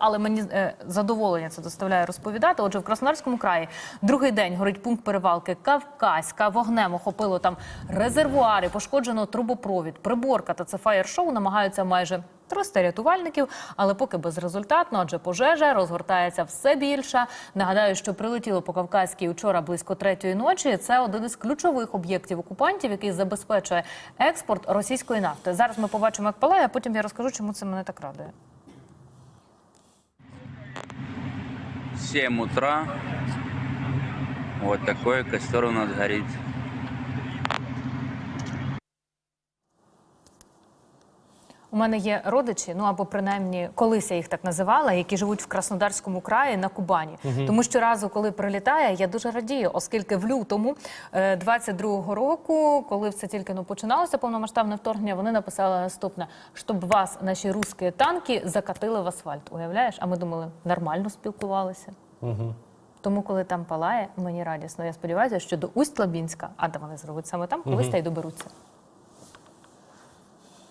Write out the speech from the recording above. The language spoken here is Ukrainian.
але мені задоволення це доставляє розповідати. Отже, в Краснодарському краї другий день горить пункт перевалки Кавказька. Вогнем охопило там резервуари, пошкоджено трубопровід, приборка та це фаєр-шоу. Намагаються майже 300 рятувальників, але поки безрезультатно, адже пожежа розгортається все більше. Нагадаю, що прилетіло по Кавказькій учора близько 3-ї ночі. Це один із ключових об'єктів окупантів, який забезпечує експорт російської нафти. Зараз ми побачимо, як палає, а потім я розкажу, чому це мене так радує. 7 утра. Вот такой костер у нас горит. У мене є родичі, ну або принаймні колись я їх так називала, які живуть в Краснодарському краї на Кубані. Тому щоразу, коли прилітає, я дуже радію, оскільки в лютому 22-го року, коли все тільки починалося повномасштабне вторгнення, вони написали наступне: щоб вас наші русські танки закатили в асфальт. Уявляєш? А ми думали, нормально спілкувалися. Тому, коли там палає, мені радісно. Я сподіваюся, що до Усть-Лабінська, а де вони зробить саме там, колись та й доберуться.